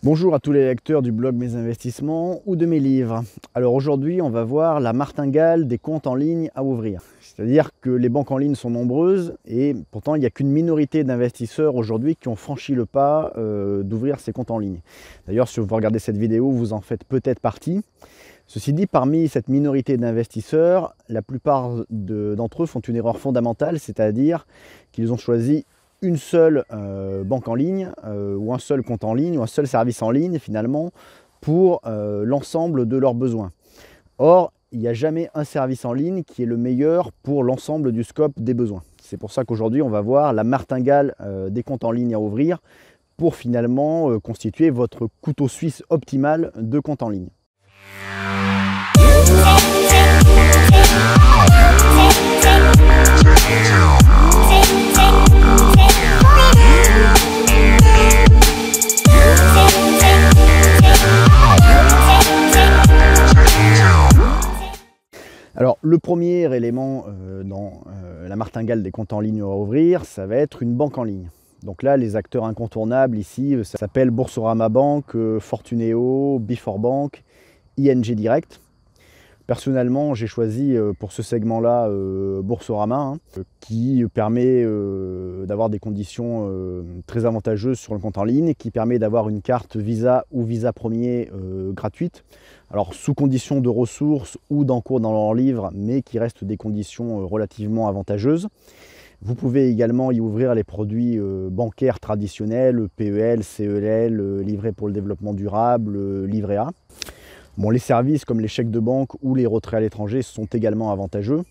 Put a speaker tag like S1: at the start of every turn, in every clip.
S1: Bonjour à tous les lecteurs du blog Mes Investissements ou de mes livres. Alors aujourd'hui, on va voir la martingale des comptes en ligne à ouvrir. C'est-à-dire que les banques en ligne sont nombreuses et pourtant il n'y a qu'une minorité d'investisseurs aujourd'hui qui ont franchi le pas d'ouvrir ces comptes en ligne. D'ailleurs, si vous regardez cette vidéo, vous en faites peut-être partie. Ceci dit, parmi cette minorité d'investisseurs, la plupart d'entre eux font une erreur fondamentale, c'est-à-dire qu'ils ont choisi une seule banque en ligne ou un seul compte en ligne ou un seul service en ligne finalement pour l'ensemble de leurs besoins. Or, il n'y a jamais un service en ligne qui est le meilleur pour l'ensemble du scope des besoins. C'est pour ça qu'aujourd'hui on va voir la martingale des comptes en ligne à ouvrir pour finalement constituer votre couteau suisse optimal de compte en ligne. Alors, le premier élément dans la martingale des comptes en ligne à ouvrir, ça va être une banque en ligne. Donc là, les acteurs incontournables ici, ça s'appelle Boursorama Bank, Fortuneo, Before Bank, ING Direct. Personnellement, j'ai choisi pour ce segment-là Boursorama, qui permet d'avoir des conditions très avantageuses sur le compte en ligne, qui permet d'avoir une carte Visa ou Visa Premier gratuite. Alors sous condition de ressources ou d'encours dans leur livre, mais qui restent des conditions relativement avantageuses. Vous pouvez également y ouvrir les produits bancaires traditionnels, PEL, CEL, livret pour le développement durable, livret A. Bon, les services comme les chèques de banque ou les retraits à l'étranger sont également avantageux.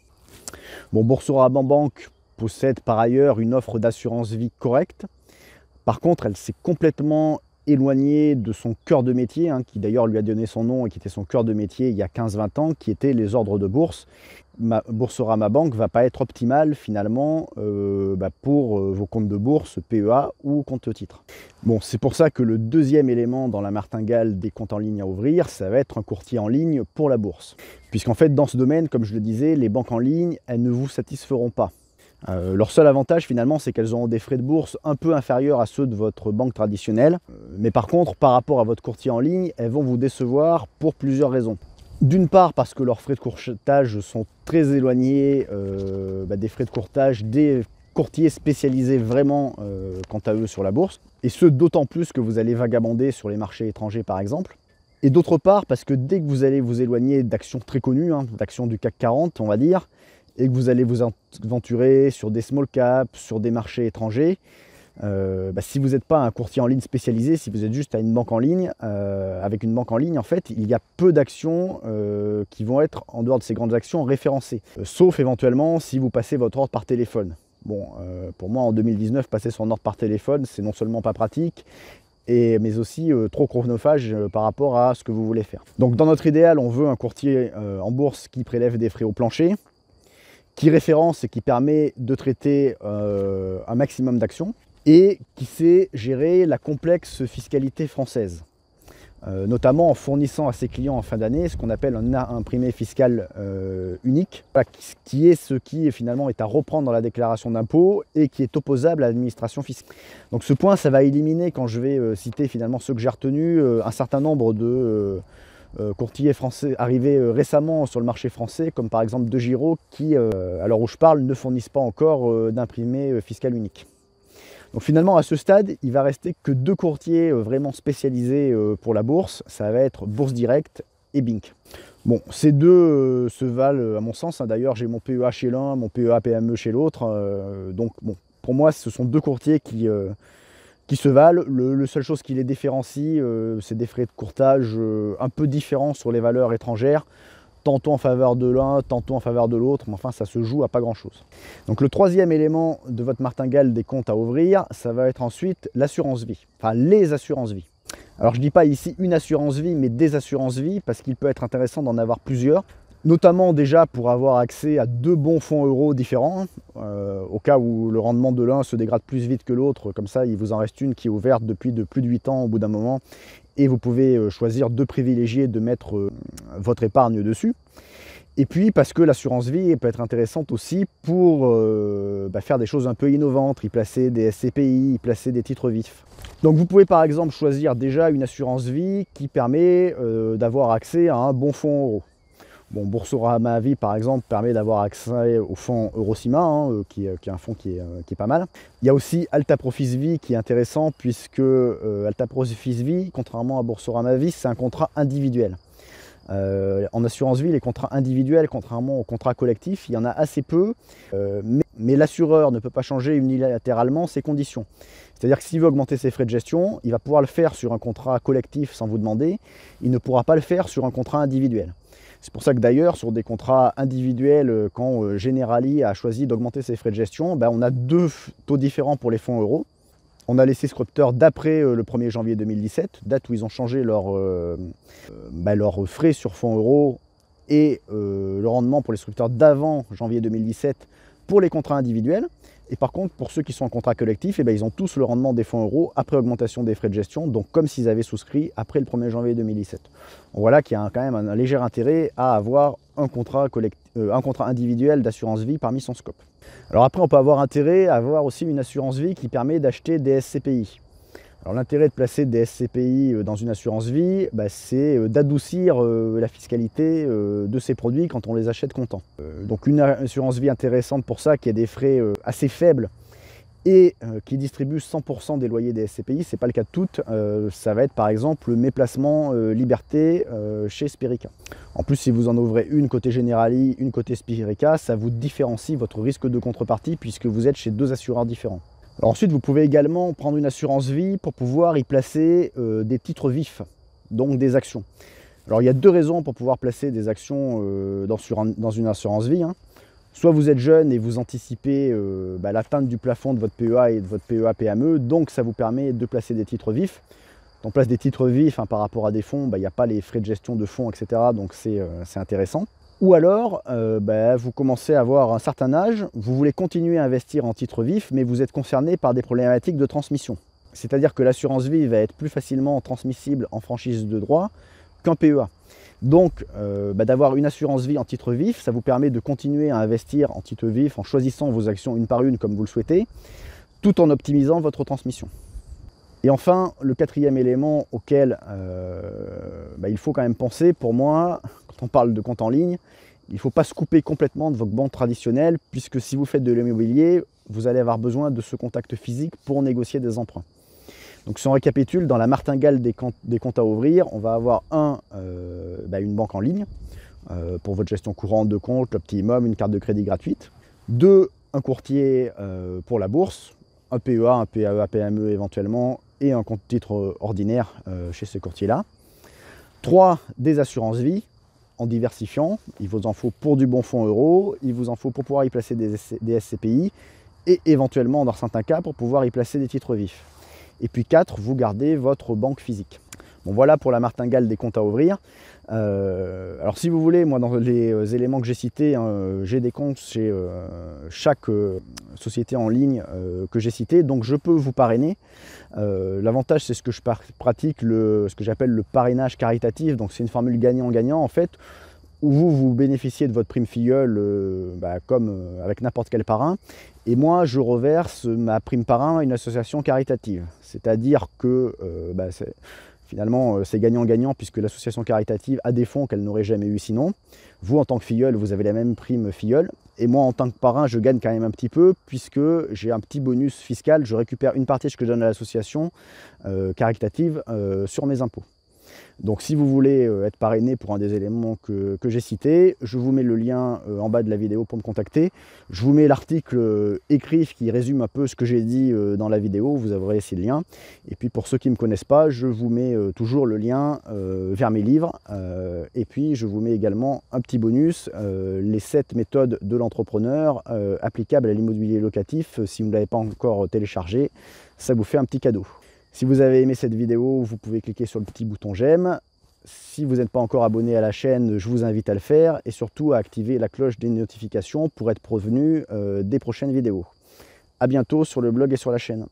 S1: Bon, Boursorama Bank possède par ailleurs une offre d'assurance vie correcte. Par contre, elle s'est complètement éloignée de son cœur de métier, qui d'ailleurs lui a donné son nom et qui était son cœur de métier il y a 15-20 ans, qui était les ordres de bourse. Boursorama Bank ne va pas être optimale finalement pour vos comptes de bourse, PEA ou compte titre. Bon, c'est pour ça que le deuxième élément dans la martingale des comptes en ligne à ouvrir, ça va être un courtier en ligne pour la bourse. Puisqu'en fait, dans ce domaine, comme je le disais, les banques en ligne, elles ne vous satisferont pas. Leur seul avantage finalement, c'est qu'elles auront des frais de bourse un peu inférieurs à ceux de votre banque traditionnelle. Mais par contre, par rapport à votre courtier en ligne, elles vont vous décevoir pour plusieurs raisons. D'une part parce que leurs frais de courtage sont très éloignés des frais de courtage des courtiers spécialisés vraiment quant à eux sur la bourse. Et ce d'autant plus que vous allez vagabonder sur les marchés étrangers par exemple. Et d'autre part parce que dès que vous allez vous éloigner d'actions très connues, d'actions du CAC 40 on va dire, et que vous allez vous aventurer sur des small caps, sur des marchés étrangers, si vous n'êtes pas un courtier en ligne spécialisé, si vous êtes juste à une banque en ligne, avec une banque en ligne, en fait, il y a peu d'actions qui vont être, en dehors de ces grandes actions, référencées. Sauf éventuellement si vous passez votre ordre par téléphone. Bon, pour moi, en 2019, passer son ordre par téléphone, c'est non seulement pas pratique, mais aussi trop chronophage par rapport à ce que vous voulez faire. Donc dans notre idéal, on veut un courtier en bourse qui prélève des frais au plancher, qui référence et qui permet de traiter un maximum d'actions, et qui sait gérer la complexe fiscalité française, notamment en fournissant à ses clients en fin d'année ce qu'on appelle un imprimé fiscal unique, qui est ce qui finalement est à reprendre dans la déclaration d'impôt et qui est opposable à l'administration fiscale. Donc ce point, ça va éliminer, quand je vais citer finalement ceux que j'ai retenus, un certain nombre de courtiers français arrivés récemment sur le marché français, comme par exemple DEGIRO, qui, à l'heure où je parle, ne fournissent pas encore d'imprimé fiscal unique. Donc finalement, à ce stade, il va rester que deux courtiers vraiment spécialisés pour la bourse. Ça va être Bourse Direct et Bink. Bon, ces deux se valent à mon sens. D'ailleurs, j'ai mon PEA chez l'un, mon PEA PME chez l'autre. Donc bon, pour moi, ce sont deux courtiers qui se valent. La seule chose qui les différencie, c'est des frais de courtage un peu différents sur les valeurs étrangères. Tantôt en faveur de l'un, tantôt en faveur de l'autre, mais enfin ça se joue à pas grand chose. Donc le troisième élément de votre martingale des comptes à ouvrir, ça va être ensuite l'assurance vie, enfin les assurances vie. Alors je ne dis pas ici une assurance vie, mais des assurances vie, parce qu'il peut être intéressant d'en avoir plusieurs, notamment déjà pour avoir accès à deux bons fonds euros différents, au cas où le rendement de l'un se dégrade plus vite que l'autre, comme ça il vous en reste une qui est ouverte depuis plus de 8 ans au bout d'un moment, et vous pouvez choisir de privilégier de mettre votre épargne dessus. Et puis parce que l'assurance vie peut être intéressante aussi pour faire des choses un peu innovantes, y placer des SCPI, y placer des titres vifs. Donc vous pouvez par exemple choisir déjà une assurance vie qui permet d'avoir accès à un bon fonds euro. Bon, Boursorama Vie par exemple permet d'avoir accès au fonds Eurocima, hein, qui est un fonds qui est pas mal. Il y a aussi Alta Profis Vie qui est intéressant puisque Alta Profis Vie, contrairement à Boursorama Vie, c'est un contrat individuel. En assurance vie, les contrats individuels, contrairement aux contrats collectifs, il y en a assez peu, mais l'assureur ne peut pas changer unilatéralement ses conditions. C'est-à-dire que s'il veut augmenter ses frais de gestion, il va pouvoir le faire sur un contrat collectif sans vous demander, il ne pourra pas le faire sur un contrat individuel. C'est pour ça que d'ailleurs, sur des contrats individuels, quand Generali a choisi d'augmenter ses frais de gestion, on a deux taux différents pour les fonds euros. On a laissé Scrupter d'après le 1er janvier 2017, date où ils ont changé leurs frais sur fonds euros et le rendement pour les Scrupters d'avant janvier 2017 pour les contrats individuels. Et par contre, pour ceux qui sont en contrat collectif, ils ont tous le rendement des fonds euros après augmentation des frais de gestion, donc comme s'ils avaient souscrit après le 1er janvier 2017. Donc voilà qu'il y a quand même un léger intérêt à avoir un contrat individuel d'assurance vie parmi son scope. Alors après, on peut avoir intérêt à avoir aussi une assurance vie qui permet d'acheter des SCPI. Alors l'intérêt de placer des SCPI dans une assurance vie, c'est d'adoucir la fiscalité de ces produits quand on les achète comptant. Donc une assurance vie intéressante pour ça, qui a des frais assez faibles et qui distribue 100% des loyers des SCPI, ce n'est pas le cas de toutes, ça va être par exemple Mes Placements Liberté chez Spirica. En plus, si vous en ouvrez une côté Generali, une côté Spirica, ça vous différencie votre risque de contrepartie puisque vous êtes chez deux assureurs différents. Alors ensuite, vous pouvez également prendre une assurance vie pour pouvoir y placer des titres vifs, donc des actions. Alors il y a deux raisons pour pouvoir placer des actions dans une assurance vie. Soit vous êtes jeune et vous anticipez l'atteinte du plafond de votre PEA et de votre PEA-PME, donc ça vous permet de placer des titres vifs. On place des titres vifs par rapport à des fonds, il n'y a pas les frais de gestion de fonds, etc. Donc c'est intéressant. Ou alors, vous commencez à avoir un certain âge, vous voulez continuer à investir en titres vifs, mais vous êtes concerné par des problématiques de transmission. C'est-à-dire que l'assurance vie va être plus facilement transmissible en franchise de droit qu'un PEA. Donc, d'avoir une assurance vie en titre vif, ça vous permet de continuer à investir en titre vif en choisissant vos actions une par une comme vous le souhaitez, tout en optimisant votre transmission. Et enfin, le quatrième élément auquel il faut quand même penser, pour moi, quand on parle de compte en ligne, il ne faut pas se couper complètement de votre banque traditionnelle, puisque si vous faites de l'immobilier, vous allez avoir besoin de ce contact physique pour négocier des emprunts. Donc si on récapitule, dans la martingale des comptes à ouvrir, on va avoir une banque en ligne pour votre gestion courante de compte, l'Optimum, une carte de crédit gratuite. 2, un courtier pour la bourse, un PEA, un PAE, PME éventuellement, et un compte titre ordinaire chez ce courtier-là. 3, des assurances vie en diversifiant. Il vous en faut pour du bon fonds euro, il vous en faut pour pouvoir y placer des SCPI et éventuellement, dans certains cas, pour pouvoir y placer des titres vifs. Et puis 4, vous gardez votre banque physique. Bon, voilà pour la martingale des comptes à ouvrir. Alors si vous voulez, moi dans les éléments que j'ai cités, j'ai des comptes chez chaque société en ligne que j'ai cité, donc je peux vous parrainer. L'avantage, c'est ce que je pratique, ce que j'appelle le parrainage caritatif, donc c'est une formule gagnant-gagnant en fait, où vous bénéficiez de votre prime filleule comme avec n'importe quel parrain, et moi je reverse ma prime parrain à une association caritative. C'est-à-dire que finalement, c'est gagnant-gagnant puisque l'association caritative a des fonds qu'elle n'aurait jamais eu sinon. Vous, en tant que filleule, vous avez la même prime filleule. Et moi, en tant que parrain, je gagne quand même un petit peu puisque j'ai un petit bonus fiscal. Je récupère une partie de ce que je donne à l'association caritative sur mes impôts. Donc si vous voulez être parrainé pour un des éléments que j'ai cités, je vous mets le lien en bas de la vidéo pour me contacter. Je vous mets l'article écrit qui résume un peu ce que j'ai dit dans la vidéo, vous aurez ici le lien. Et puis pour ceux qui ne me connaissent pas, je vous mets toujours le lien vers mes livres. Et puis je vous mets également un petit bonus, les 7 méthodes de l'entrepreneur applicables à l'immobilier locatif. Si vous ne l'avez pas encore téléchargé, ça vous fait un petit cadeau. Si vous avez aimé cette vidéo, vous pouvez cliquer sur le petit bouton j'aime. Si vous n'êtes pas encore abonné à la chaîne, je vous invite à le faire et surtout à activer la cloche des notifications pour être prévenu des prochaines vidéos. A bientôt sur le blog et sur la chaîne.